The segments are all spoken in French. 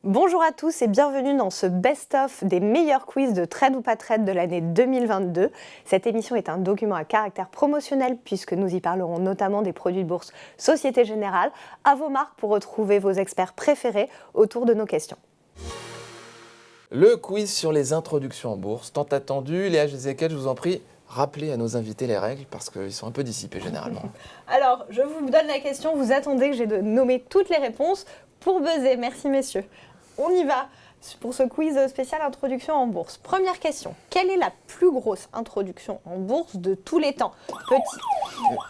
Bonjour à tous et bienvenue dans ce best-of des meilleurs quiz de trade ou pas trade de l'année 2022. Cette émission est un document à caractère promotionnel puisque nous y parlerons notamment des produits de bourse Société Générale. À vos marques pour retrouver vos experts préférés autour de nos questions. Le quiz sur les introductions en bourse, tant attendu. Léa Gézéquel, je vous en prie, rappelez à nos invités les règles parce qu'ils sont un peu dissipés généralement. Alors, je vous donne la question, vous attendez que j'ai de nommer toutes les réponses pour buzzer. Merci messieurs. On y va pour ce quiz spécial introduction en bourse. Première question, quelle est la plus grosse introduction en bourse de tous les temps?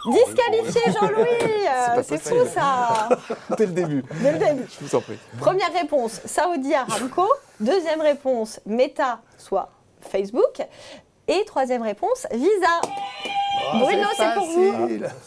Disqualifié Jean-Louis. C'est fou ça. Dès le début. Dès le début. Je vous en prie. Première réponse, Saudi Aramco. Deuxième réponse, Meta, soit Facebook. Et troisième réponse, Visa. Bruno, c'est pour vous.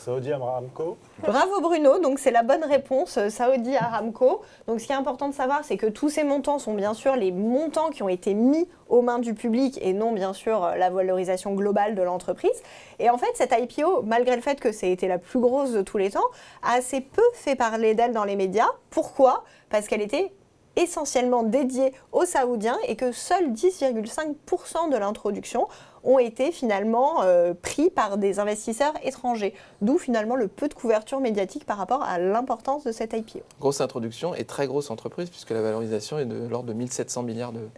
Saudi Aramco. Bravo Bruno, donc c'est la bonne réponse, Saudi Aramco. Donc ce qui est important de savoir, c'est que tous ces montants sont bien sûr les montants qui ont été mis aux mains du public et non bien sûr la valorisation globale de l'entreprise. Et en fait, cette IPO, malgré le fait que c'est été la plus grosse de tous les temps, a assez peu fait parler d'elle dans les médias. Pourquoi ? Parce qu'elle était essentiellement dédiée aux Saoudiens et que seuls 10,5% de l'introduction ont été finalement pris par des investisseurs étrangers. D'où finalement le peu de couverture médiatique par rapport à l'importance de cette IPO. Grosse introduction et très grosse entreprise puisque la valorisation est de l'ordre de 1700 milliards de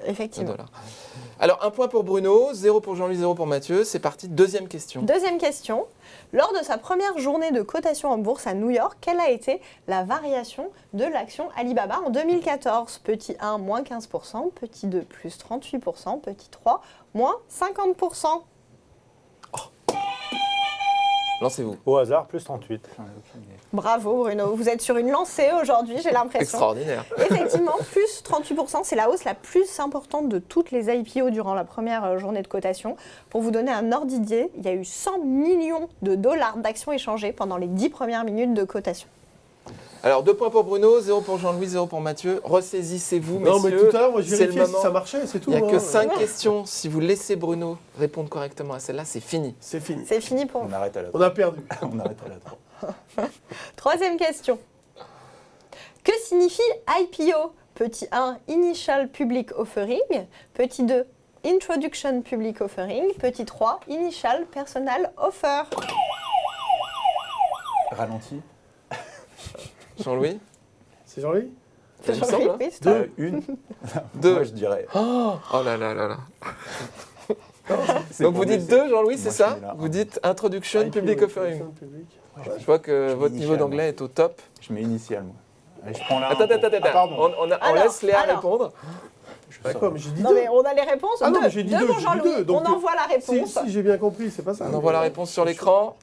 dollars. Alors un point pour Bruno, 0 pour Jean-Louis, 0 pour Mathieu. C'est parti, deuxième question. Deuxième question. Lors de sa première journée de cotation en bourse à New York, quelle a été la variation de l'action Alibaba en 2014 ? Petit 1, moins 15%, petit 2, plus 38%, petit 3, moins 50%. Lancez-vous. Au hasard, plus 38. Bravo Bruno, vous êtes sur une lancée aujourd'hui, j'ai l'impression. Extraordinaire. Effectivement, plus 38%, c'est la hausse la plus importante de toutes les IPO durant la première journée de cotation. Pour vous donner un ordre d'idée, il y a eu 100 millions de dollars d'actions échangées pendant les 10 premières minutes de cotation. Alors 2 points pour Bruno, 0 pour Jean-Louis, 0 pour Mathieu. Ressaisissez-vous messieurs. Non mais tout à l'heure, moi je c'est vérifiais le si moment. ça marchait, c'est tout. Il n'y a que hein. 5 questions. Si vous laissez Bruno répondre correctement à celle-là, c'est fini. C'est fini. C'est fini pour vous. On arrête à la On a perdu. On arrête à la 3. Troisième question. Que signifie IPO ? Petit 1, Initial Public Offering. Petit 2, Introduction Public Offering. Petit 3, Initial Personal Offer. Ralenti. Jean-Louis. C'est Jean-Louis? Ça me semble, hein. Oui, c'est toi. Une. 2. Moi, je dirais. Oh là là là là. C'est Donc pour vous dites baisser. 2, Jean-Louis, Moi, c'est je ça suis là. Vous dites Introduction IPO, Public Offering. Introduction Public. Je vois que Je votre niveau initial, d'anglais est au top. Je mets initial, moi. Allez, je prends là. Attends. Ah, pardon. On Alors, laisse Léa alors. répondre. D'accord, mais j'ai dit Non deux. mais on a les réponses. Ah non, Deux. mais j'ai dit Deux deux, pour j'ai dit Jean-Louis. deux, donc, On envoie la Si, réponse. si j'ai bien compris, c'est pas ça. On envoie la réponse sur l'écran.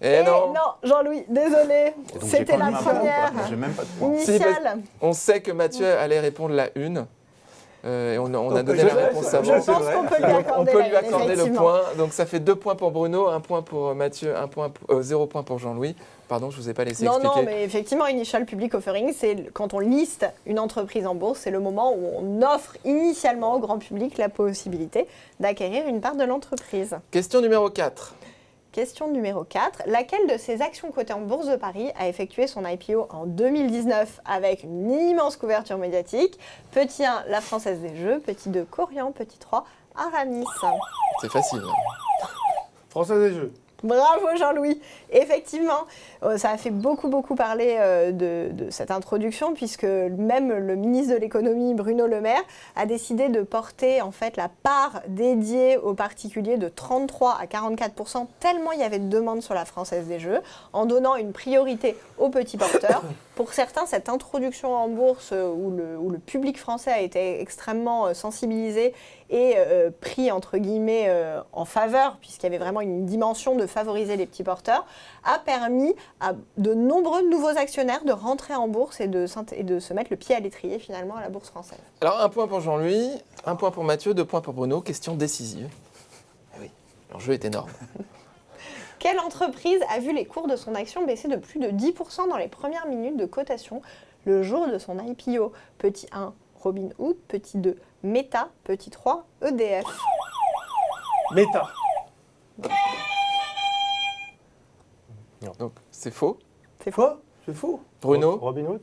Et Et non. Jean-Louis, désolé. Et donc, C'était j'ai pas la mis un point, première. quoi. J'ai même pas de point. Initiale. On sait que Mathieu allait répondre la une. Et on a donné je la sais, réponse je avant. Je c'est pense vrai. qu'on peut lui On accorder, peut lui la- accorder le effectivement. point. Donc ça fait 2 points pour Bruno, 1 point pour Mathieu, 0 point pour Jean-Louis. Pardon, je ne vous ai pas laissé Non, expliquer. non, mais effectivement, Initial Public Offering, c'est quand on liste une entreprise en bourse, c'est le moment où on offre initialement au grand public la possibilité d'acquérir une part de l'entreprise. Question numéro 4. Question numéro 4. Laquelle de ces actions cotées en bourse de Paris a effectué son IPO en 2019 avec une immense couverture médiatique ? Petit 1, la Française des Jeux. Petit 2, Corian. Petit 3, Aramis. C'est facile. Français des Jeux. Bravo Jean-Louis. Effectivement, ça a fait beaucoup parler de cette introduction puisque même le ministre de l'économie Bruno Le Maire a décidé de porter en fait la part dédiée aux particuliers de 33 à 44% tellement il y avait de demandes sur la Française des Jeux en donnant une priorité aux petits porteurs. Pour certains, cette introduction en bourse où le public français a été extrêmement sensibilisé et pris entre guillemets en faveur, puisqu'il y avait vraiment une dimension de favoriser les petits porteurs, a permis à de nombreux nouveaux actionnaires de rentrer en bourse et de se mettre le pied à l'étrier finalement à la bourse française. Alors 1 point pour Jean-Louis, 1 point pour Mathieu, 2 points pour Bruno. Question décisive. Eh oui, l'enjeu est énorme. Quelle entreprise a vu les cours de son action baisser de plus de 10% dans les premières minutes de cotation le jour de son IPO ? Petit 1, Robinhood. Petit 2, Meta. Petit 3, EDF. Meta. Donc c'est faux. C'est faux. Quoi? C'est faux. Bruno, Robinhood.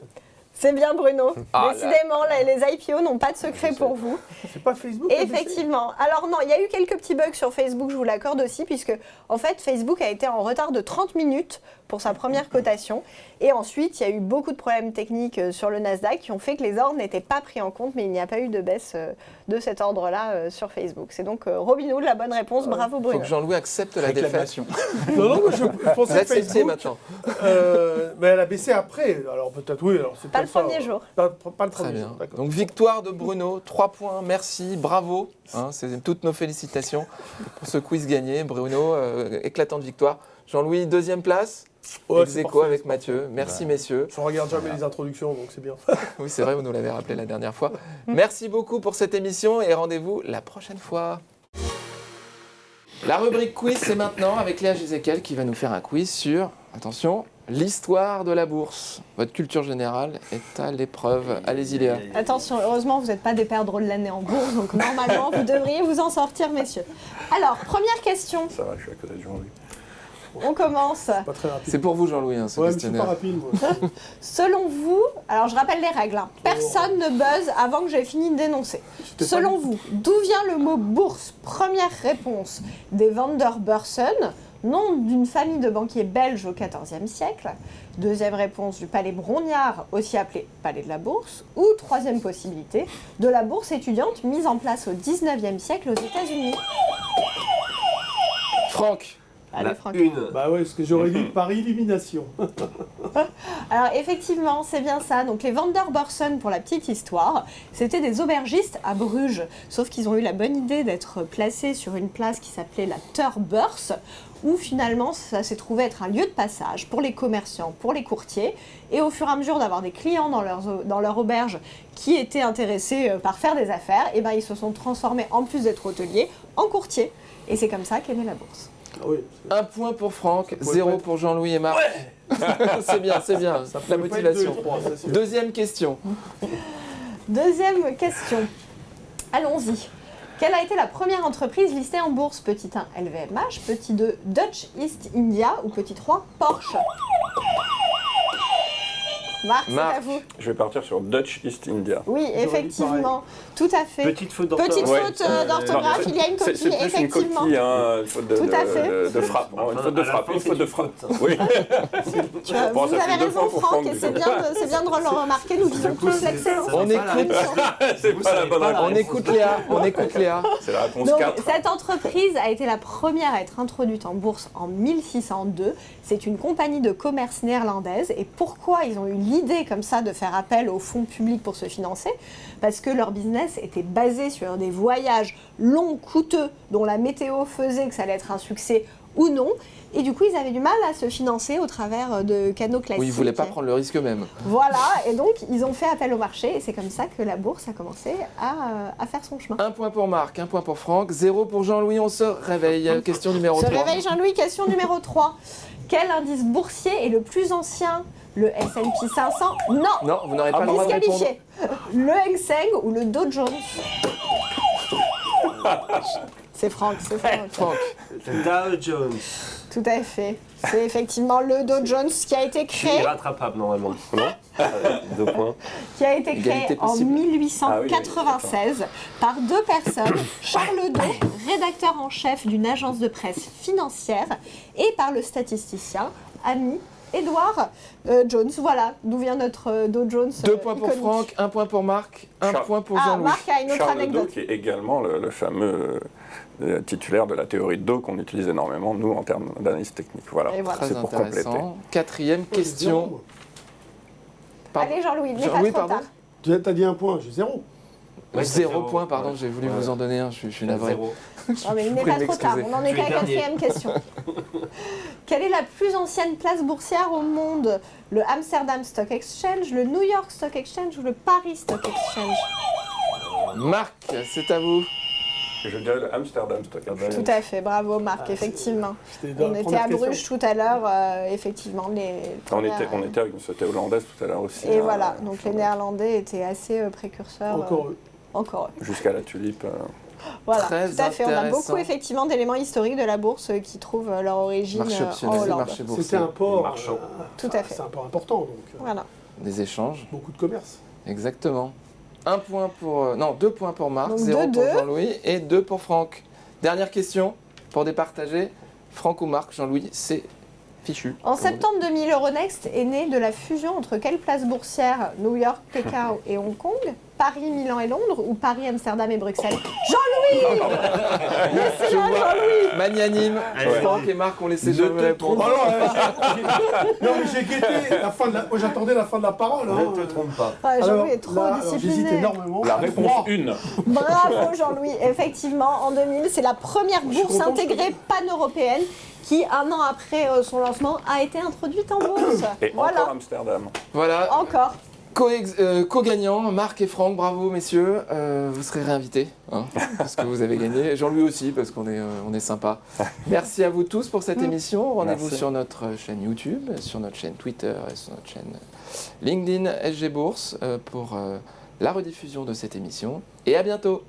C'est bien Bruno. Ah, Décidément, les IPO n'ont pas de secret pour vous. C'est pas Facebook qui a baissé Effectivement. Alors non, il y a eu quelques petits bugs sur Facebook, je vous l'accorde aussi, puisque en fait Facebook a été en retard de 30 minutes pour sa première cotation. Et ensuite, il y a eu beaucoup de problèmes techniques sur le Nasdaq qui ont fait que les ordres n'étaient pas pris en compte, mais il n'y a pas eu de baisse de cet ordre-là sur Facebook. C'est donc Robinhood la bonne réponse. Bravo Il Bruno. faut que Jean-Louis accepte la défaite. Réclamation. Non, mais je pensais que L'accepter Facebook, maintenant. mais elle a baissé après. Alors peut-être oui. Alors c'est Pas le peut-être ça. premier jour. Pas le Très premier bien. jour. D'accord. Donc victoire de Bruno, 3 points, merci, bravo. Hein, c'est toutes nos félicitations pour ce quiz gagné. Bruno, éclatante victoire. Jean-Louis, deuxième place. Ouais, Ex c'est aequo parfait, avec c'est Mathieu. Merci messieurs. Je regarde jamais les introductions, donc c'est bien. Oui, c'est vrai, vous nous l'avez rappelé la dernière fois. Merci beaucoup pour cette émission et rendez-vous la prochaine fois. La rubrique quiz, c'est maintenant avec Léa Giséquel qui va nous faire un quiz sur, attention, l'histoire de la bourse. Votre culture générale est à l'épreuve. Allez-y Léa. Attention, heureusement, vous n'êtes pas des perdreaux de l'année en bourse, donc normalement, vous devriez vous en sortir, messieurs. Alors, première question. Ça va, je suis à côté de Jean-Louis. On commence. Pas très rapide. C'est pour vous Jean-Louis, hein, ce Ouais, mais je suis pas questionnaire. rapide, moi. Selon vous, alors je rappelle les règles, hein. Personne ne buzz avant que j'ai fini de dénoncer. J'étais pas Selon dit. vous, d'où vient le mot bourse? Première réponse, des Vanderbörsen, nom d'une famille de banquiers belges au XIVe siècle. Deuxième réponse, du palais Brongniart, aussi appelé palais de la bourse. Ou troisième possibilité, de la bourse étudiante mise en place au XIXe siècle aux États-Unis. Franck. Allez, Franck. Bah ouais, ce que j'aurais dit par élimination. Alors effectivement, c'est bien ça. Donc les Vanderbörsen, pour la petite histoire, c'était des aubergistes à Bruges. Sauf qu'ils ont eu la bonne idée d'être placés sur une place qui s'appelait la Terbeurs, où finalement ça s'est trouvé être un lieu de passage pour les commerçants, pour les courtiers. Et au fur et à mesure d'avoir des clients dans leur auberge qui étaient intéressés par faire des affaires, et ben ils se sont transformés, en plus d'être hôteliers, en courtiers. Et c'est comme ça qu'est née la bourse. Ah oui, Un point pour Franck, pouvait 0 pas être- pour Jean-Louis et Marc. c'est bien, c'est bien. ça La pouvait pas être deux motivation. et trois, ça, c'est- Deuxième question. Deuxième question. Allons-y. Quelle a été la première entreprise listée en bourse? Petit 1, LVMH, petit 2, Dutch East India ou petit 3, Porsche? Marc, c'est Marc. à vous. Je vais partir sur Dutch East India. Oui, dit effectivement, tout à fait. Petite faute Petite d'orthographe. faute d'orthographe, il y a une C'est coquille, plus une effectivement. coquille, hein, une faute de, Tout à fait. de frappe. hein, une faute de À la frappe. fin, Une c'est faute de une frappe. faute. Oui. Vous Bon, ça fait avez 2 points raison, pour Franck, Franck. et c'est bien de le remarquer, nous visons tous l'excellence. On va pas écoute, C'est pas la bonne on réponse. écoute Léa, on écoute Léa. C'est la réponse Donc, 4. cette entreprise a été la première à être introduite en bourse en 1602. C'est une compagnie de commerce néerlandaise. Et pourquoi ils ont eu l'idée comme ça de faire appel aux fonds publics pour se financer? Parce que leur business était basé sur des voyages longs, coûteux, dont la météo faisait que ça allait être un succès ou non. Et du coup, ils avaient du mal à se financer au travers de canaux classiques. Oui, ils ne voulaient pas prendre le risque eux-mêmes. Voilà, et donc ils ont fait appel au marché. Et c'est comme ça que la bourse a commencé à faire son chemin. Un point pour Marc, un point pour Franck, 0 pour Jean-Louis, on se réveille. Question numéro Se 3. réveille Jean-Louis, question numéro 3. Quel indice boursier est le plus ancien? Le S&P 500? Non. Non, vous n'aurez pas le droit de répondre. Disqualifié. Le Hang Seng ou le Dow Jones? C'est Franck, c'est Franck. Franck, Le Dow Jones. Tout à fait. C'est effectivement le Dow Jones qui a été Je suis créé, irrattrapable normalement. Non 2 points. qui a été Égalité créé en possible. 1896 par deux personnes, Charles Dow, rédacteur en chef d'une agence de presse financière, et par le statisticien ami Edward Jones. Voilà d'où vient notre Dow Jones. 2 points pour iconique. Franck, 1 point pour Marc, 1 Charles. point pour Ah, Jean-Louis. Marc a une autre Charles Dow, anecdote. qui est également le fameux titulaire de la théorie de Dow qu'on utilise énormément, nous, en termes d'analyse technique. Voilà, Et voilà. Très c'est pour compléter. intéressant. Quatrième question. Pardon. Allez Jean-Louis, il n'est pas Jean-Louis, trop pardon. tard. Tu as dit un point, j'ai 0. Ouais, 0 zéro. point, pardon, Ouais. j'ai voulu Ouais. vous en donner un, je suis navré. 0. Non, mais il n'est prie pas de trop tard, m'excuser. on n'en est Tu qu'à es la dernier. quatrième question. Quelle est la plus ancienne place boursière au monde? Le Amsterdam Stock Exchange, le New York Stock Exchange ou le Paris Stock Exchange? Marc, c'est à vous. Je dirais le Amsterdam Stock Exchange. Tout à fait, bravo Marc, Ah, effectivement. C'était dans On la était première à question. Bruges tout à l'heure, effectivement. On était avec une société hollandaise tout à l'heure aussi. Et hein, voilà, donc sur les Néerlandais étaient assez précurseurs. Encore eux. Encore eux. Jusqu'à la tulipe. Voilà, Très tout à fait. On a intéressant. beaucoup effectivement d'éléments historiques de la bourse qui trouvent leur origine Marché en optionnel, Hollande. marché boursier. C'était un port. Marchand. Tout à fait. C'est un port important. Donc, Voilà. des échanges. Beaucoup de commerce. Exactement. 2 points pour Marc, Donc 0 pour 2-2. Jean-Louis et 2 pour Franck. Dernière question pour départager. Franck ou Marc, Jean-Louis, c'est fichu. En septembre 2000, Euronext est né de la fusion entre quelles places boursières, New York, Pékin et Hong Kong, Paris, Milan et Londres, ou Paris, Amsterdam et Bruxelles? Jean-Louis! Laissez-la, Jean-Louis! Magnanime, Franck et Marc ont laissé Jean-Louis répondre. Non, mais j'ai guetté la fin de la... Moi, j'attendais la fin de la parole. Ne te trompe pas. Ah, Jean-Louis est trop là, alors, j'hésite discipliné. énormément. La réponse 1. Bravo Jean-Louis. Effectivement, en 2000, c'est la première Je suis bourse content, intégrée pan-européenne qui, un an après son lancement, a été introduite en bourse. Et Voilà, encore Amsterdam. Voilà, encore. co-gagnants, Marc et Franck, bravo messieurs. Vous serez réinvités, hein, parce que vous avez gagné. Jean-Louis aussi, parce qu'on est sympa. Merci à vous tous pour cette émission. Rendez-vous Merci. sur notre chaîne YouTube, sur notre chaîne Twitter et sur notre chaîne LinkedIn SG Bourse pour la rediffusion de cette émission. Et à bientôt.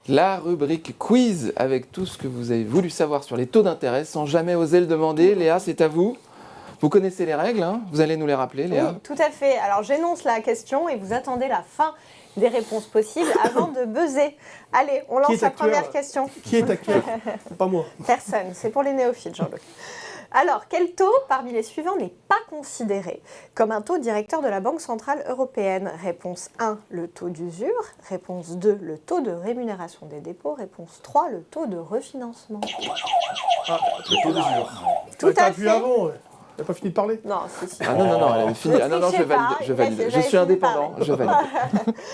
La rubrique quiz avec tout ce que vous avez voulu savoir sur les taux d'intérêt sans jamais oser le demander. Léa, c'est à vous. Vous connaissez les règles, hein? Vous allez nous les rappeler, Léa? Oui, tout à fait. Alors j'énonce la question et vous attendez la fin des réponses possibles avant de buzzer. Allez, on lance est la actuel première question. Qui est actuel? Pas moi. Personne, c'est pour les néophytes, Jean-Luc. Alors, quel taux parmi les suivants n'est pas considéré comme un taux directeur de la Banque Centrale Européenne? Réponse 1, le taux d'usure. Réponse 2, le taux de rémunération des dépôts. Réponse 3, le taux de refinancement. Le taux d'usure. Tout T'as à appuyé fait. avant, ouais. T'as pas fini de parler? Non, si. Ah non, elle avait fini. Ah non, je Trichez valide, pas, je valide. j'avais Je suis fini indépendant, par je valide.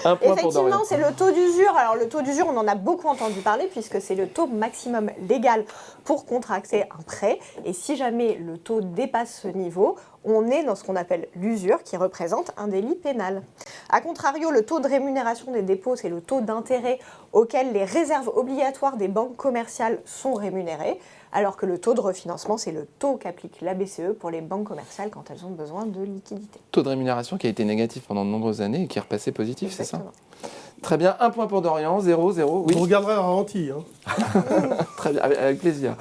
Un point pour Effectivement, Dorian. c'est le taux d'usure. Alors, le taux d'usure, on en a beaucoup entendu parler puisque c'est le taux maximum légal pour contracter un prêt. Et si jamais le taux dépasse ce niveau, on est dans ce qu'on appelle l'usure, qui représente un délit pénal. A contrario, le taux de rémunération des dépôts, c'est le taux d'intérêt auquel les réserves obligatoires des banques commerciales sont rémunérées, alors que le taux de refinancement, c'est le taux qu'applique la BCE pour les banques commerciales quand elles ont besoin de liquidités. Taux de rémunération qui a été négatif pendant de nombreuses années et qui est repassé positif, c'est ça? Exactement. Très bien, un point pour Dorian, 0, oui. Vous regarderez un ralenti. Hein. Très bien, avec plaisir.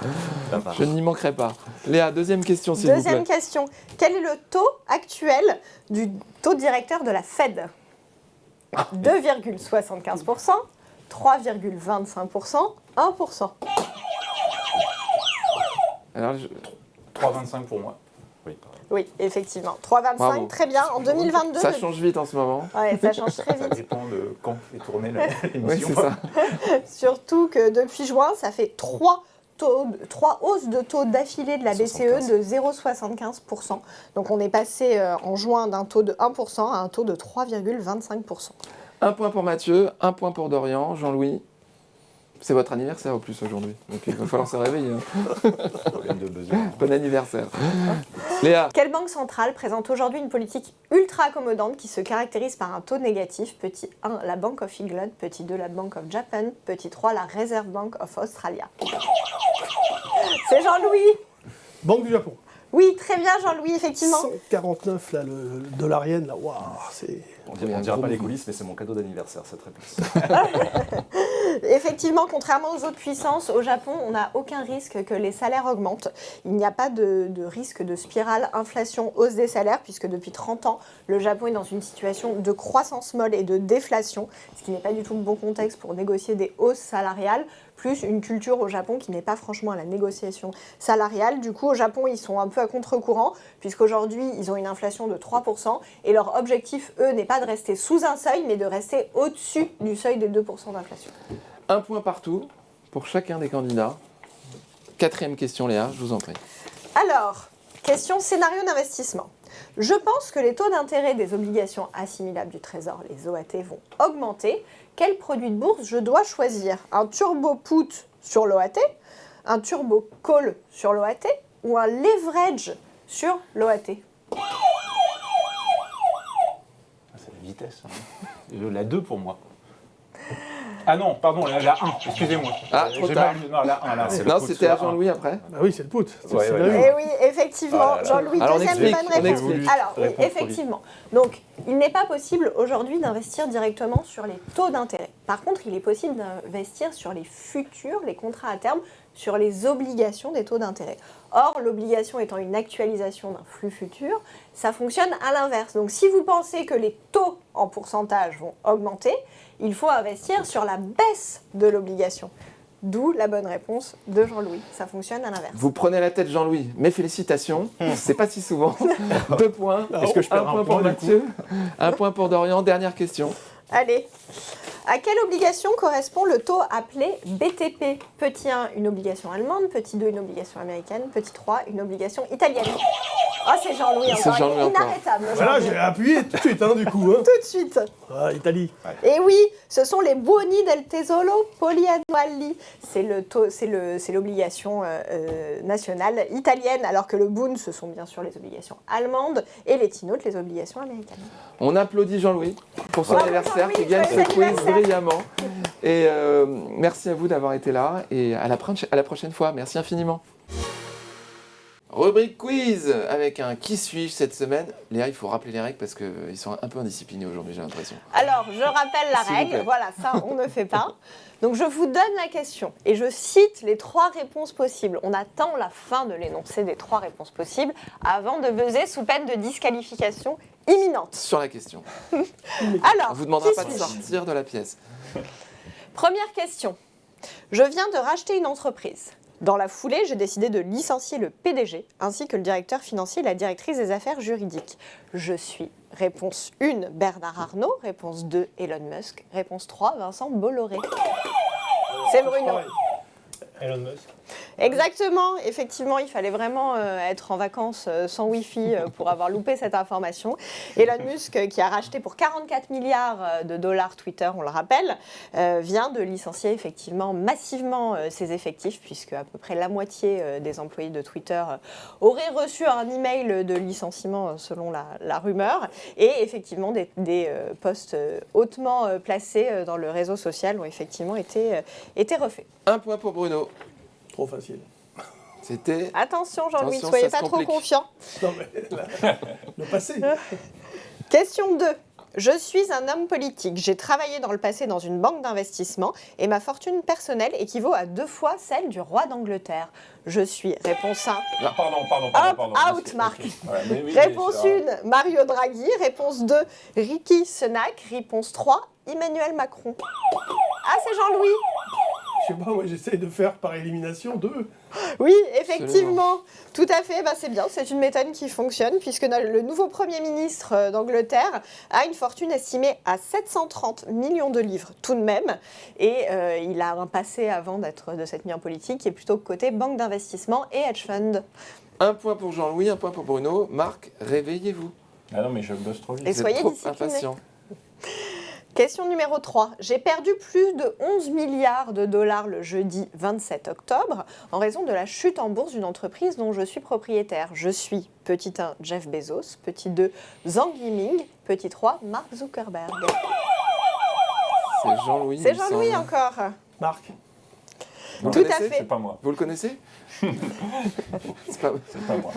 Je n'y manquerai pas. Léa, deuxième question, s'il vous plaît. Deuxième question. Quel est le taux actuel du taux directeur de la Fed? 2,75%, 3,25%, 1%. Alors, 3,25 pour moi. Oui, effectivement. 3,25, Bravo. très bien. En 2022, ça change vite en ce moment. ouais, ça change très Ça vite. dépend de quand est tournée Oui, l'émission. c'est ça. Surtout que depuis juin, ça fait 3 hausses de taux d'affilée de la BCE de 0,75%. Donc on est passé en juin d'un taux de 1% à un taux de 3,25%. Un point pour Mathieu, un point pour Dorian. Jean-Louis, c'est votre anniversaire au plus aujourd'hui. Donc il va falloir se réveiller. Hein. On vient de buzzer. Bon anniversaire. Léa, Quelle banque centrale présente aujourd'hui une politique ultra accommodante qui se caractérise par un taux négatif? Petit 1, la Bank of England. Petit 2, la Bank of Japan. Petit 3, la Reserve Bank of Australia. C'est Jean-Louis. Banque du Japon. Oui, très bien Jean-Louis, effectivement. 149, là, le dollarienne, là. Waouh, c'est... On Oui, un dira gros pas les mouvement. coulisses, mais c'est mon cadeau d'anniversaire, cette réponse. Effectivement, contrairement aux autres puissances, au Japon, on n'a aucun risque que les salaires augmentent. Il n'y a pas de risque de spirale inflation-hausse des salaires, puisque depuis 30 ans, le Japon est dans une situation de croissance molle et de déflation, ce qui n'est pas du tout le bon contexte pour négocier des hausses salariales, plus une culture au Japon qui n'est pas franchement à la négociation salariale. Du coup, au Japon, ils sont un peu à contre-courant, puisqu'aujourd'hui, ils ont une inflation de 3%, et leur objectif, eux, n'est pas de rester sous un seuil, mais de rester au-dessus du seuil des 2% d'inflation. un point partout pour chacun des candidats. Quatrième question, Léa, je vous en prie. Alors, question scénario d'investissement. Je pense que les taux d'intérêt des obligations assimilables du Trésor, les OAT, vont augmenter. Quel produit de bourse je dois choisir? Un turbo put sur l'OAT, un turbo call sur l'OAT ou un leverage sur l'OAT? C'est la vitesse. Hein. La 2 pour moi. Ah non, pardon, la 1, excusez-moi. Ah, trop J'ai tard. mal lu. Non, la 1, là, c'est le Non, put c'était sur à la 1. Jean-Louis après. Bah oui, c'est le put. C'est Ouais, c'est ouais. bien vu. Eh oui, effectivement, Ah là là. Jean-Louis, Alors, on deuxième explique, bonne on réponse. explique. Alors, oui, Réponse effectivement. Donc, il n'est pas possible aujourd'hui d'investir directement sur les taux d'intérêt. Par contre, il est possible d'investir sur les futurs, les contrats à terme sur les obligations des taux d'intérêt. Or, l'obligation étant une actualisation d'un flux futur, ça fonctionne à l'inverse. Donc si vous pensez que les taux en pourcentage vont augmenter, il faut investir sur la baisse de l'obligation. D'où la bonne réponse de Jean-Louis. Ça fonctionne à l'inverse. Vous prenez la tête, Jean-Louis. Mes félicitations. C'est pas si souvent. 2 points. Est-ce que je perds un point un pour point, du coup Mathieu, 1 point pour Dorian. Dernière question. Allez. À quelle obligation correspond le taux appelé BTP? Petit 1, une obligation allemande. Petit 2, une obligation américaine. Petit 3, une obligation italienne. Oh, c'est Jean-Louis C'est encore. Jean-Louis Il est encore. inarrêtable. Voilà, Jean-Louis. j'ai appuyé tout de suite, du coup. Tout de suite. Ah, Italie. Et oui, ce sont les buoni del tesoro poliannuali. C'est l'obligation nationale italienne, alors que le Bund, ce sont bien sûr les obligations allemandes, et les T-notes, les obligations américaines. On applaudit Jean-Louis pour son Bravo, anniversaire Jean-Louis, qui gagne ce joyeux quiz anniversaire. brillamment. Et merci à vous d'avoir été là et à la prochaine fois. Merci infiniment. Rubrique quiz avec un qui suis-je cette semaine. Léa, il faut rappeler les règles parce qu'ils sont un peu indisciplinés aujourd'hui, j'ai l'impression. Alors, je rappelle la S'il vous règle. plaît. Voilà, ça, on ne fait pas. Donc, je vous donne la question et je cite les 3 réponses possibles. On attend la fin de l'énoncé des 3 réponses possibles avant de buzzer sous peine de disqualification imminente. Sur la question. Alors, On vous demandera qui pas de suis-je ? sortir de la pièce. Première question. Je viens de racheter une entreprise. Dans la foulée, j'ai décidé de licencier le PDG ainsi que le directeur financier et la directrice des affaires juridiques. Je suis réponse 1, Bernard Arnault. Réponse 2, Elon Musk. Réponse 3, Vincent Bolloré. C'est Bruno. Elon Musk. Exactement, effectivement, il fallait vraiment être en vacances sans Wi-Fi pour avoir loupé cette information. Elon Musk, qui a racheté pour 44 milliards de dollars Twitter, on le rappelle, vient de licencier effectivement massivement ses effectifs, puisque à peu près la moitié des employés de Twitter auraient reçu un email de licenciement selon la rumeur. Et effectivement, des postes hautement placés dans le réseau social ont effectivement été refaits. 1 point pour Bruno. Trop facile. C'était. Attention Jean-Louis, Attention, soyez ça se pas trop complique. confiant. Non, mais le passé. Question 2. Je suis un homme politique. J'ai travaillé dans le passé dans une banque d'investissement et ma fortune personnelle équivaut à 2 fois celle du roi d'Angleterre. Je suis réponse 1. Pardon. Hop, out, Marc. Ouais, oui, Réponse c'est vrai. 1, Mario Draghi. Réponse 2, Rishi Sunak. Réponse 3, Emmanuel Macron. Ah, c'est Jean-Louis. Je sais pas, moi j'essaye de faire par élimination 2. Oui, effectivement, tout à fait, bah, c'est bien, c'est une méthode qui fonctionne puisque le nouveau Premier ministre d'Angleterre a une fortune estimée à 730 millions de livres tout de même et il a un passé avant d'être de cette vie en politique qui est plutôt côté banque d'investissement et hedge fund. 1 point pour Jean-Louis, 1 point pour Bruno. Marc, réveillez-vous. Ah non, mais je buzz trop vite. Et Vous soyez êtes trop disciplinés. impatient. Question numéro 3. J'ai perdu plus de 11 milliards de dollars le jeudi 27 octobre en raison de la chute en bourse d'une entreprise dont je suis propriétaire. Je suis petit 1, Jeff Bezos, petit 2, Zhang Yiming, petit 3, Mark Zuckerberg. C'est Jean-Louis. C'est il me Jean-Louis semble. encore. Marc. Vous Tout le à connaissez fait. C'est pas moi. Vous le connaissez C'est pas... C'est pas moi.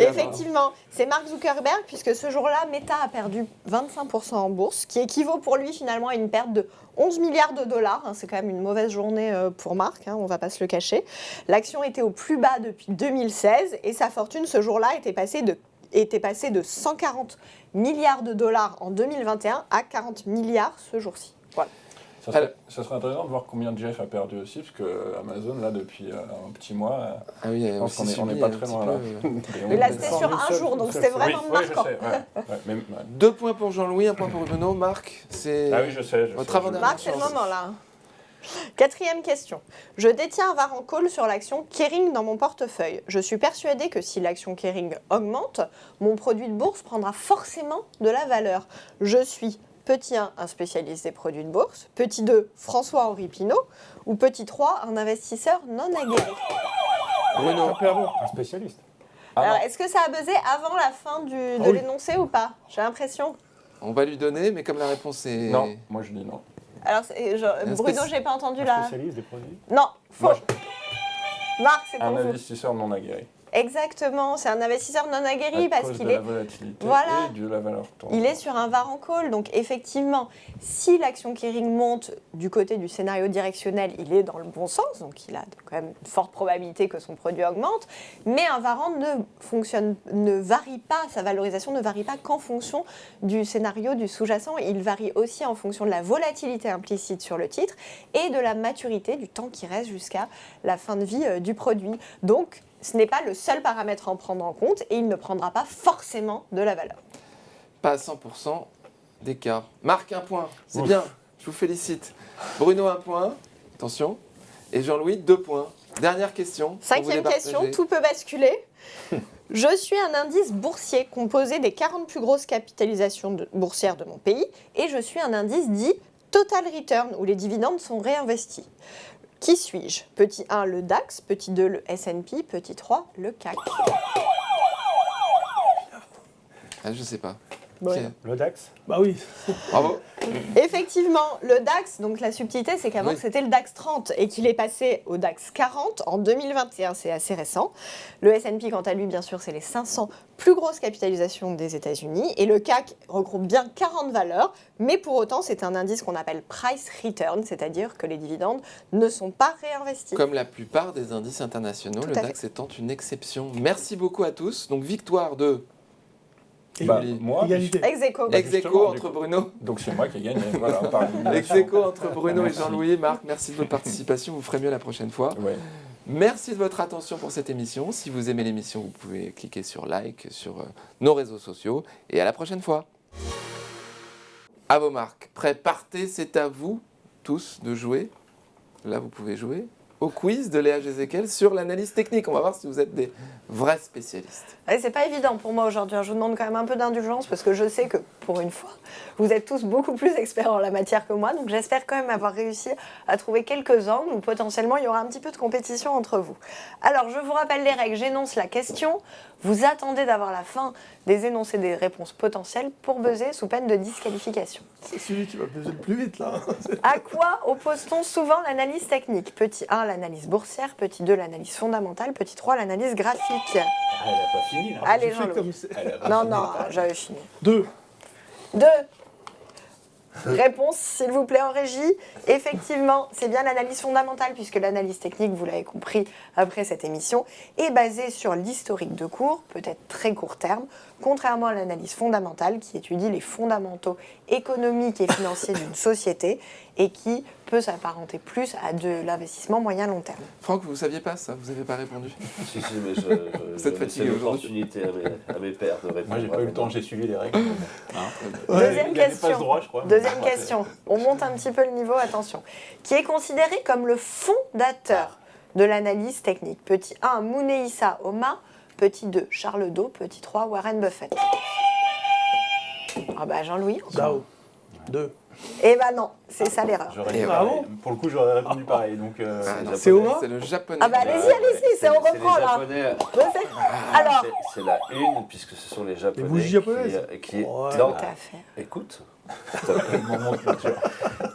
Effectivement, c'est Mark Zuckerberg puisque ce jour-là, Meta a perdu 25% en bourse, ce qui équivaut pour lui finalement à une perte de 11 milliards de dollars. C'est quand même une mauvaise journée pour Mark, on ne va pas se le cacher. L'action était au plus bas depuis 2016 et sa fortune ce jour-là était passée de 140 milliards de dollars en 2021 à 40 milliards ce jour-ci. Voilà. Ça serait intéressant de voir combien Jeff a perdu aussi, parce que Amazon, là, depuis un petit mois, Ah oui, je pense qu'on est pas très loin là. Mais là, c'était sur un jour, donc c'était vraiment oui, marquant. je sais. Ouais, mais, 2 points pour Jean-Louis, 1 point pour Bruno. Marc, c'est... ah oui, je sais. Votre sais, avant-dernière Marc, c'est le moment là. 4e question. Je détiens un Varan Call sur l'action Kering dans mon portefeuille. Je suis persuadée que si l'action Kering augmente, mon produit de bourse prendra forcément de la valeur. Je suis petit 1, un spécialiste des produits de bourse. Petit 2, François-Henri Pinault. Ou petit 3, un investisseur non aguerri. Bruno. Un spécialiste. Ah Alors, non. est-ce que ça a buzzé avant la fin de oui. l'énoncé ou pas? J'ai l'impression. On va lui donner, mais comme la réponse est... Non, moi je dis non. Alors, Bruno, j'ai pas entendu là. Spécialiste des produits. Non, faux. Moi, Marc, c'est pour Un vous. investisseur non aguerri. Exactement, c'est un investisseur non aguerri À parce cause qu'il de est... la volatilité Voilà. et de la valeur tournante. Il est sur un VAR en call, donc effectivement, si l'action Kering monte du côté du scénario directionnel, il est dans le bon sens, donc il a quand même une forte probabilité que son produit augmente, mais un VARAN ne varie pas, sa valorisation ne varie pas qu'en fonction du scénario du sous-jacent, il varie aussi en fonction de la volatilité implicite sur le titre et de la maturité du temps qui reste jusqu'à la fin de vie du produit. Donc, ce n'est pas le seul paramètre à en prendre en compte et il ne prendra pas forcément de la valeur. Pas à 100% d'écart. Marc, 1 point. C'est Ouf. bien. Je vous félicite. Bruno, 1 point. Attention. Et Jean-Louis, 2 points. Dernière question. pour vous Cinquième question, départager. tout peut basculer. Je suis un indice boursier composé des 40 plus grosses capitalisations boursières de mon pays et je suis un indice dit Total Return où les dividendes sont réinvestis. Qui suis-je? Petit 1, le DAX, petit 2, le S&P, petit 3, le CAC. Ah, je sais pas. Bon, Tiens, Le DAX. Bah oui. Bravo. Effectivement, le DAX, donc la subtilité, c'est qu'avant Oui. c'était le DAX 30 et qu'il est passé au DAX 40 en 2021, c'est assez récent. Le S&P, quant à lui, bien sûr, c'est les 500 plus grosses capitalisations des États-Unis et le CAC regroupe bien 40 valeurs, mais pour autant, c'est un indice qu'on appelle price return, c'est-à-dire que les dividendes ne sont pas réinvestis. Comme la plupart des indices internationaux, Tout le à DAX étant une exception. Merci beaucoup à tous. Donc, victoire de Bah, Julie. moi, Égalité. Ex aequo. ex aequo justement, entre du coup. Bruno. donc c'est moi qui ai gagné. Voilà, par élimination. Ex aequo entre Bruno et Merci. Jean-Louis. Marc, merci de votre participation. Vous ferez mieux la prochaine fois. Ouais. Merci de votre attention pour cette émission. Si vous aimez l'émission, vous pouvez cliquer sur like sur nos réseaux sociaux. Et à la prochaine fois. À vos marques. Prêts, partez. C'est à vous tous de jouer. Là, vous pouvez jouer au quiz de Léa Jézéquel sur l'analyse technique. On va voir si vous êtes des vrais spécialistes. Ouais, c'est pas évident pour moi aujourd'hui. Je vous demande quand même un peu d'indulgence parce que je sais que pour une fois, vous êtes tous beaucoup plus experts en la matière que moi. Donc j'espère quand même avoir réussi à trouver quelques angles où potentiellement il y aura un petit peu de compétition entre vous. Alors je vous rappelle les règles. J'énonce la question. Vous attendez d'avoir la fin des énoncés des réponses potentielles pour buzzer sous peine de disqualification. C'est celui qui va peser le plus vite là. À quoi oppose-t-on souvent l'analyse technique? Petit 1, l'analyse boursière. Petit 2, l'analyse fondamentale. Petit 3, l'analyse graphique. Elle n'a pas fini, là. Allez, J'ai fait Jean-Louis. comme c'est. Elle a pas Non, fini. non, j'avais fini. 2. 2. Réponse, s'il vous plaît, en régie. Effectivement, c'est bien l'analyse fondamentale, puisque l'analyse technique, vous l'avez compris après cette émission, est basée sur l'historique de cours, peut-être très court terme, contrairement à l'analyse fondamentale, qui étudie les fondamentaux économiques et financiers d'une société et qui peut s'apparenter plus à de l'investissement moyen-long terme. Franck, vous ne saviez pas ça? Vous n'avez pas répondu? Si, mais je Vous êtes fatigué laissais aujourd'hui. l'opportunité à mes pairs de répondre. Moi, j'ai pas eu le temps, j'ai suivi les règles. Hein. Deuxième Il y avait pas question. ce droit, je crois. Deuxième Ouais, question. On monte un petit peu le niveau, attention. Qui est considéré comme le fondateur de l'analyse technique? Petit 1, Munehisa Oma. Petit 2, Charles Dow. Petit 3, Warren Buffett. Ah bah Jean-Louis. Dao. 2. Eh ben non, c'est ça l'erreur. J'aurais Et dit bravo. pareil. Pour le coup, j'aurais répondu pareil. Donc, Ah, non, C'est Oma C'est le japonais. Ah bah allez-y, allez-y, c'est on reprend les là. Japonais. Je sais. Alors, C'est la une, puisque ce sont les Japonais. bougies japonaises. Qui, Ouais. non, tout à fait. écoute. moment de culture. En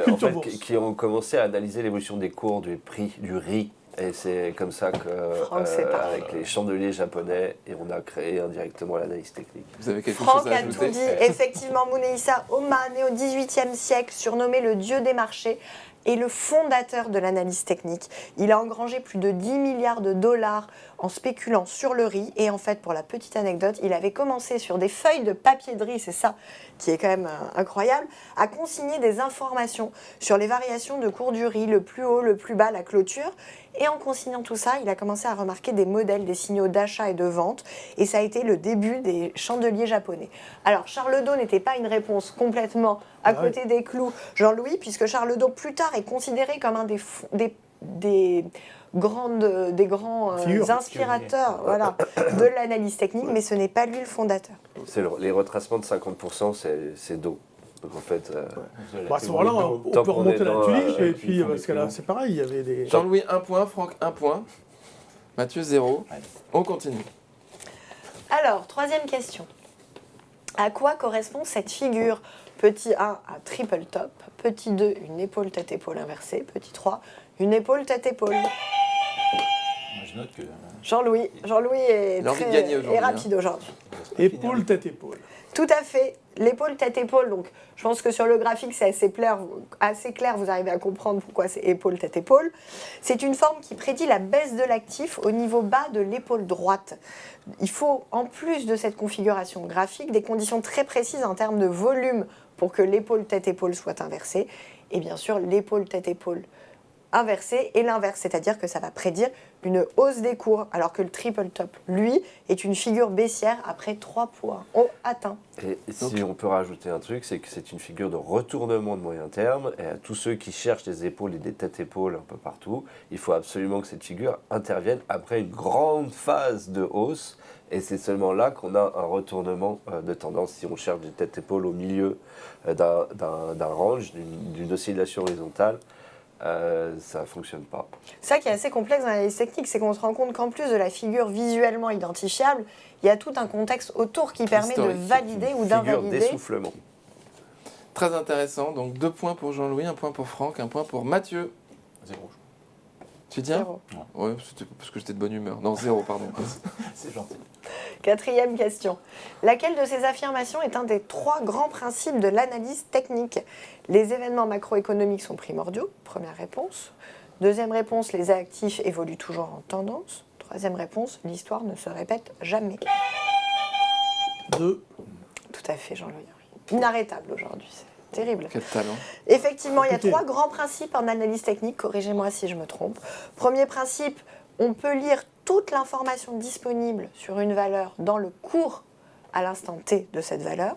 Culture fait, bourse. qui ont commencé à analyser l'évolution des cours du prix du riz. Et c'est comme ça que, Franck, c'est parfait. avec les chandeliers japonais, et on a créé indirectement l'analyse technique. Vous avez quelque Franck chose à a tout ajouter? dit. Effectivement, Munehisa Oma, né au XVIIIe siècle, surnommé le dieu des marchés, est le fondateur de l'analyse technique. Il a engrangé plus de 10 milliards de dollars en spéculant sur le riz. Et en fait, pour la petite anecdote, il avait commencé sur des feuilles de papier de riz, c'est ça qui est quand même incroyable, à consigner des informations sur les variations de cours du riz, le plus haut, le plus bas, la clôture. Et en consignant tout ça, il a commencé à remarquer des modèles, des signaux d'achat et de vente. Et ça a été le début des chandeliers japonais. Alors, Charles Dow n'était pas une réponse complètement à Ah oui. côté des clous, Jean-Louis, puisque Charles Dow, plus tard, est considéré comme un des grands Figure. inspirateurs voilà, de l'analyse technique, mais ce n'est pas lui le fondateur. Les retracements de 50%, c'est d'eau. Donc en fait, Bah, à ce moment-là, on Tant peut qu'on remonter est la dans, tuliche et ils puis font parce des que là, coups. c'est pareil, il y avait des. Jean-Louis, 1 point. Franck, 1 point. Mathieu, 0. Allez. On continue. Alors, troisième question. À quoi correspond cette figure? Petit 1, un triple top. Petit 2, une épaule tête-épaule inversée. Petit 3, une épaule tête-épaule. Je note que. Jean-Louis est Il a envie de gagner aujourd'hui, est rapide aujourd'hui. Épaule, tête, épaule. Tout à fait. L'épaule, tête-épaule. Donc, je pense que sur le graphique, c'est assez clair. Vous arrivez à comprendre pourquoi c'est épaule, tête-épaule. C'est une forme qui prédit la baisse de l'actif au niveau bas de l'épaule droite. Il faut, en plus de cette configuration graphique, des conditions très précises en termes de volume pour que l'épaule, tête-épaule soit inversée. Et bien sûr, l'épaule, tête-épaule inversée et l'inverse, c'est-à-dire que ça va prédire une hausse des cours, alors que le triple top, lui, est une figure baissière après 3 points atteints. Et si on peut rajouter un truc, c'est que c'est une figure de retournement de moyen terme. Et à tous ceux qui cherchent des épaules et des têtes-épaules un peu partout, il faut absolument que cette figure intervienne après une grande phase de hausse. Et c'est seulement là qu'on a un retournement de tendance. Si on cherche des têtes-épaules au milieu d'un range, d'une oscillation horizontale, ça ne fonctionne pas. Ça qui est assez complexe dans l'analyse technique, c'est qu'on se rend compte qu'en plus de la figure visuellement identifiable, il y a tout un contexte autour qui permet de valider ou Figure d'invalider. d'essoufflement. Très intéressant. Donc 2 points pour Jean-Louis, 1 point pour Franck, 1 point pour Mathieu. 0. Tu dis 1 Zéro. Ouais, c'était parce que j'étais de bonne humeur. Non, 0, pardon. C'est gentil. 4e question. Laquelle de ces affirmations est un des 3 grands principes de l'analyse technique? Les événements macroéconomiques sont primordiaux. Première réponse. 2e réponse, les actifs évoluent toujours en tendance. 3e réponse, l'histoire ne se répète jamais. 2. Tout à fait, Jean-Louis. Inarrêtable aujourd'hui, c'est terrible. Quel talent. Effectivement, il y a Compliqué. 3 grands principes en analyse technique, corrigez-moi si je me trompe. Premier principe, on peut lire toute l'information disponible sur une valeur dans le cours à l'instant T de cette valeur.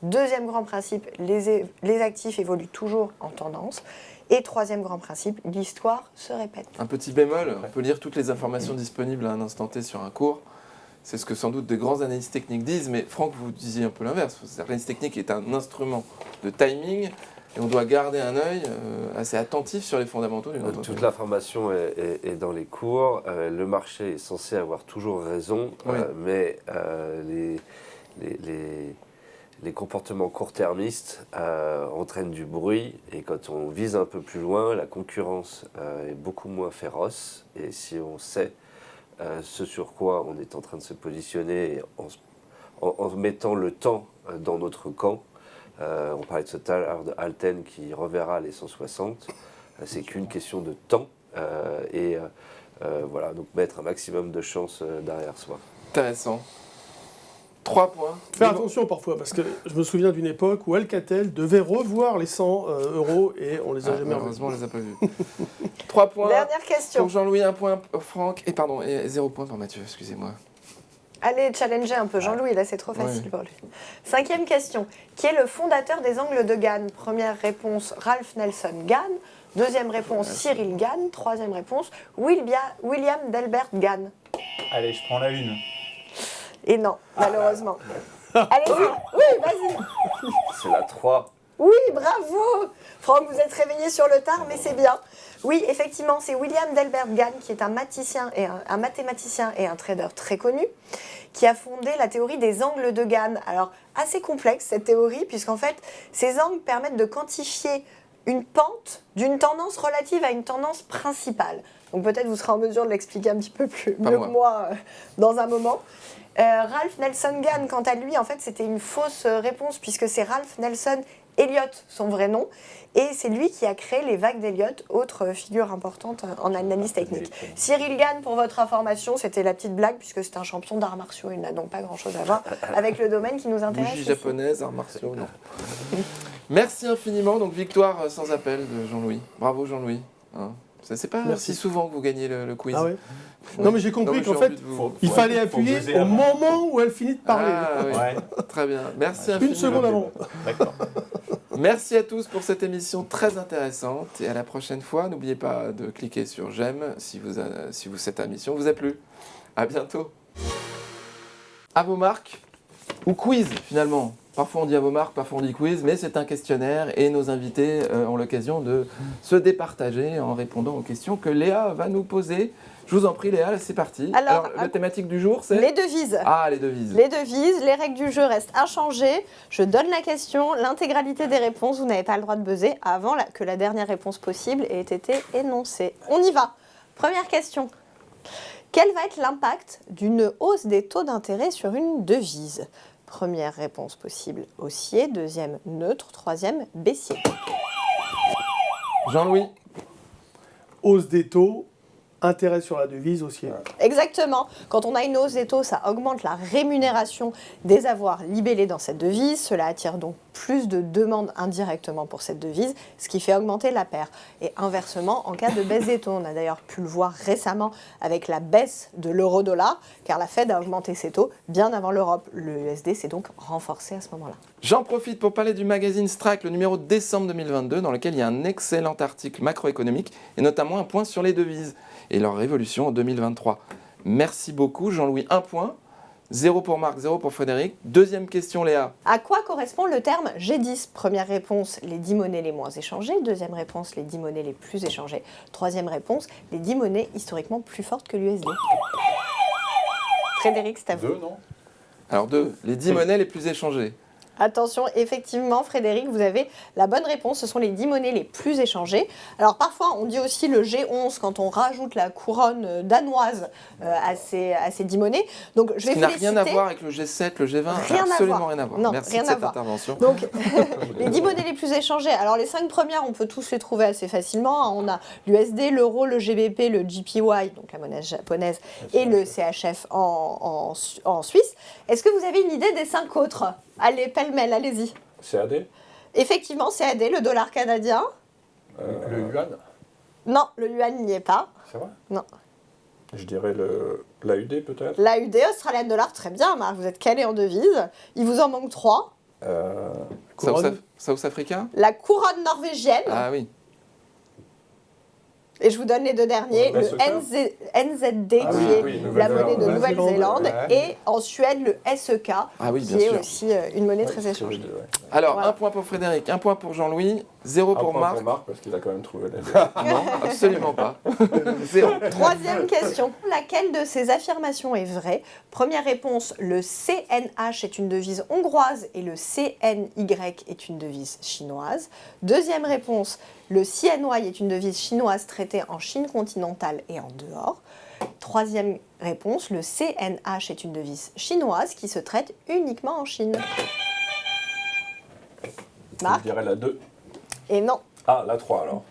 Deuxième grand principe, les actifs évoluent toujours en tendance. Et troisième grand principe, l'histoire se répète. Un petit bémol, on peut lire toutes les informations disponibles à un instant T sur un cours. C'est ce que sans doute de grands analystes techniques disent, mais Franck, vous disiez un peu l'inverse. L'analyse technique est un instrument de timing et on doit garder un œil assez attentif sur les fondamentaux d'une entreprise. Toute l'information est dans les cours. Le marché est censé avoir toujours raison, Oui. mais les comportements court-termistes entraînent du bruit. Et quand on vise un peu plus loin, la concurrence est beaucoup moins féroce. Et si on sait ce sur quoi on est en train de se positionner en mettant le temps dans notre camp, on parlait de ce tout à l'heure de Alten qui reverra les 160, c'est qu'une question de temps voilà, donc mettre un maximum de chance derrière soi. Intéressant. 3 points. Faire attention parfois, parce que je me souviens d'une époque où Alcatel devait revoir les 100 euros et on les a jamais revus. Malheureusement, on les a pas vus. 3 points Dernière question. pour Jean-Louis, 1 point pour Franck, et 0 point pour Mathieu, excusez-moi. Allez, challenger un peu Jean-Louis, là c'est trop facile Ouais. pour lui. 5e question. Qui est le fondateur des angles de Gann? Première réponse, Ralph Nelson Gann. Deuxième réponse, Cyril Gann. Troisième réponse, William Delbert Gann. Allez, je prends la une. Et non, malheureusement. Allez, oui, vas-y. C'est la 3. Oui, bravo. Franck, vous êtes réveillé sur le tard, mais c'est bien. Oui, effectivement, c'est William Delbert Gann, qui est un mathématicien et un trader très connu, qui a fondé la théorie des angles de Gann. Alors, assez complexe cette théorie, puisqu'en fait, ces angles permettent de quantifier une pente d'une tendance relative à une tendance principale. Donc peut-être vous serez en mesure de l'expliquer un petit peu mieux que moi dans un moment. Ralph Nelson Gann, quant à lui, en fait, c'était une fausse réponse, puisque c'est Ralph Nelson Elliott, son vrai nom, et c'est lui qui a créé les vagues d'Elliott, autre figure importante en analyse technique. Cyril Gann, pour votre information, c'était la petite blague, puisque c'est un champion d'arts martiaux, il n'a donc pas grand-chose à voir avec le domaine qui nous intéresse. Bougie ici. japonaise, arts martiaux, non. Merci infiniment, donc victoire sans appel de Jean-Louis. Bravo Jean-Louis. Hein. C'est pas Merci. si souvent que vous gagnez le quiz. Ah ouais. Non mais j'ai compris Non, mais qu'en j'ai fait, envie de vous- il fallait faut appuyer buzzer au avant. moment où elle finit de parler. Ah, oui. Ouais. Très bien. Merci Une infiniment. seconde avant. D'accord. Merci à tous pour cette émission très intéressante et à la prochaine fois. N'oubliez pas de cliquer sur j'aime si cette émission vous a plu. À bientôt. À vos marques ou quiz finalement. Parfois on dit à vos marques, parfois on dit quiz, mais c'est un questionnaire et nos invités ont l'occasion de se départager en répondant aux questions que Léa va nous poser. Je vous en prie Léa, c'est parti. Alors, la thématique du jour c'est... Les devises. Ah, les devises. Les devises, les règles du jeu restent inchangées. Je donne la question, l'intégralité des réponses, vous n'avez pas le droit de buzzer avant que la dernière réponse possible ait été énoncée. On y va. Première question. Quel va être l'impact d'une hausse des taux d'intérêt sur une devise? Première réponse possible, haussier. Deuxième, neutre. Troisième, baissier. Jean-Louis. Hausse des taux, intérêt sur la devise haussier. Exactement. Quand on a une hausse des taux, ça augmente la rémunération des avoirs libellés dans cette devise. Cela attire donc plus de demandes indirectement pour cette devise, ce qui fait augmenter la paire. Et inversement, en cas de baisse des taux, on a d'ailleurs pu le voir récemment avec la baisse de l'euro-dollar, car la Fed a augmenté ses taux bien avant l'Europe. Le USD s'est donc renforcé à ce moment-là. J'en profite pour parler du magazine Strike, le numéro de décembre 2022, dans lequel il y a un excellent article macroéconomique, et notamment un point sur les devises et leur révolution en 2023. Merci beaucoup, Jean-Louis. 1 point. 0 pour Marc, 0 pour Frédéric. Deuxième question, Léa. À quoi correspond le terme G10? Première réponse, les 10 monnaies les moins échangées. Deuxième réponse, les 10 monnaies les plus échangées. Troisième réponse, les 10 monnaies historiquement plus fortes que l'USD. Frédéric, c'est à vous. 2, non? Alors 2, les 10 monnaies les plus échangées. Attention, effectivement, Frédéric, vous avez la bonne réponse. Ce sont les 10 monnaies les plus échangées. Alors parfois, on dit aussi le G11 quand on rajoute la couronne danoise à ces 10 monnaies. Donc, je vais Ce qui vous n'a les rien citer. à voir avec le G7, le G20, Rien à absolument voir. rien à voir. Non, Merci rien de à cette voir. intervention. Donc, les 10 monnaies les plus échangées. Alors, les 5 premières, on peut tous les trouver assez facilement. On a l'USD, l'euro, le GBP, le JPY, donc la monnaie japonaise, et le CHF en Suisse. Est-ce que vous avez une idée des 5 autres? Allez, pêle-mêle, allez-y. CAD. Effectivement, CAD, le dollar canadien. Le yuan? Non, le yuan n'y est pas. C'est vrai? Non. Je dirais l'AUD peut-être. L'AUD, Australian Dollar, très bien, Marc, vous êtes calé en devise. Il vous en manque 3. South Africa? La couronne norvégienne. Ah oui. Et je vous donne les 2 derniers. Le Le SEK. NZD, Ah qui oui, est oui, la monnaie de Nouvelle-Zélande. Nouvelle-Zélande. Ouais. Et en Suède, le SEK, Ah oui, qui bien est sûr. aussi une monnaie très échangée. Alors, Voilà. 1 point pour Frédéric, 1 point pour Jean-Louis, 0 Un pour point Marc. pour Marc parce qu'il a quand même trouvé les deux. Non, absolument pas. 0. Troisième question. Laquelle de ces affirmations est vraie? Première réponse, le CNH est une devise hongroise et le CNY est une devise chinoise. Deuxième réponse, le CNY est une devise chinoise traitée en Chine continentale et en dehors. Troisième réponse, le CNH est une devise chinoise qui se traite uniquement en Chine. Je Marc? dirais la 2. Et non. Ah, la 3 alors.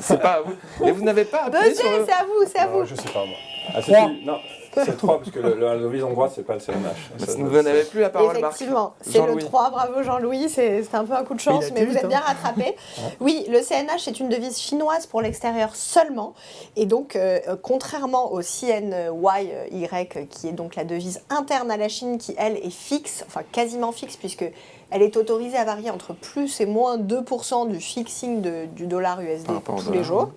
C'est pas à vous. Et vous n'avez pas appuyé Buzzer, sur le... c'est à vous, c'est à Non, vous. je sais pas moi. Ah, si, 3. si, non, c'est 3 parce que la devise hongroise c'est pas le CNH. Ça, Vous n'avez plus la parole, Marc. Effectivement, c'est le Jean-Louis. 3, bravo Jean-Louis, c'est un peu un coup de chance, Il a mais été vous vite, êtes bien rattrapé. Oui, le CNH est une devise chinoise pour l'extérieur seulement, et donc contrairement au CNY, qui est donc la devise interne à la Chine, qui elle est fixe, enfin quasiment fixe, puisque elle est autorisée à varier entre plus et moins 2% du fixing du dollar USD Par rapport au tous dollar, les jours.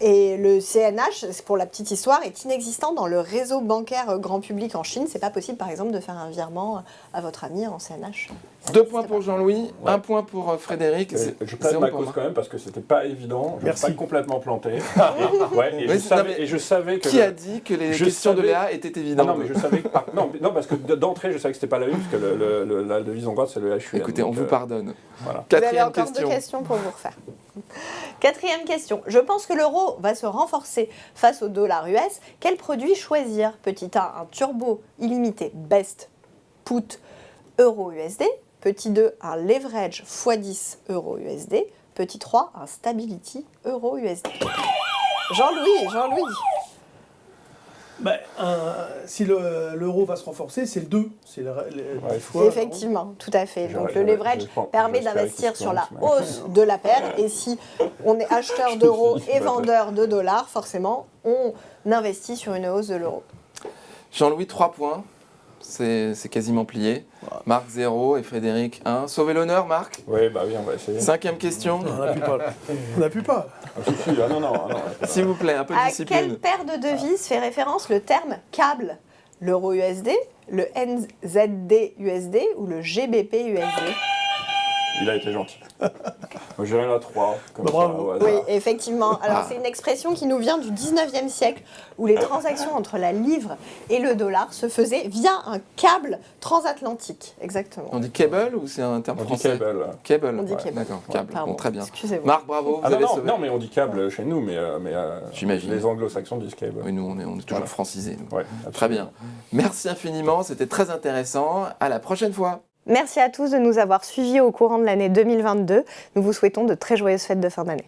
Et le CNH, pour la petite histoire, est inexistant dans le réseau bancaire grand public en Chine. C'est pas possible, par exemple, de faire un virement à votre ami en CNH. 2 points pour Jean-Louis, 1 point pour Frédéric. Je plaide 0 ma pour cause Marc. quand même parce que c'était pas évident. Je ne Merci. suis pas complètement planté. Ouais, et, Oui, je savais que. Qui a dit que les Je questions de savais- Léa étaient Ah évidentes? non, mais je savais que. Non, parce que d'entrée, je savais que c'était pas la une, parce que la devise hongroise, c'est le HUN. Écoutez, on donc, vous pardonne. Voilà. Vous avez Quatrième encore question. 2 questions pour vous refaire. Quatrième question. Je pense que l'euro va se renforcer face au dollar US. Quel produit choisir? Petit A, un turbo illimité best put euro USD. Petit 2, un leverage x10 euro USD. Petit 3, un stability euro USD. Jean-Louis. Ben, si l'euro va se renforcer, c'est le 2. C'est Ouais, fois, Effectivement, tout à fait. Donc le J'aurais- leverage permet j'espère d'investir qu'il sur la se plante, mais- hausse de la paire. Et si on est acheteur d'euros et vendeur de dollars, forcément, on investit sur une hausse de l'euro. Jean-Louis, 3 points. C'est quasiment plié. Marc, 0 et Frédéric, 1. Sauvez l'honneur, Marc. Oui, bah oui, on va essayer. 5e question. On n'a plus pas. On n'a plus pas. Ah, si, si, ah, non. S'il vous plaît, un peu de À discipline. quelle paire de devises fait référence le terme câble? L'euro USD, le NZD USD ou le GBP USD? Il a été gentil. Moi, je dirais la 3. Comme Bah, ça, bravo. au hasard. Oui, effectivement. Alors, Ah. c'est une expression qui nous vient du 19e siècle, où les transactions entre la livre et le dollar se faisaient via un câble transatlantique. Exactement. On dit cable ou c'est un terme On dit français? cable. Cable. On dit cable. D'accord, câble. Pardon, Bon, très bien. excusez-moi. Marc, bravo, vous Ah non, avez non, sauvé. non, mais on dit câble chez nous, mais J'imagine. les anglo-saxons disent cable. Oui, nous, on est toujours Voilà. francisés. nous. Ouais, Très absolument. bien. Merci infiniment, c'était très intéressant. À la prochaine fois. Merci à tous de nous avoir suivis au courant de l'année 2022. Nous vous souhaitons de très joyeuses fêtes de fin d'année.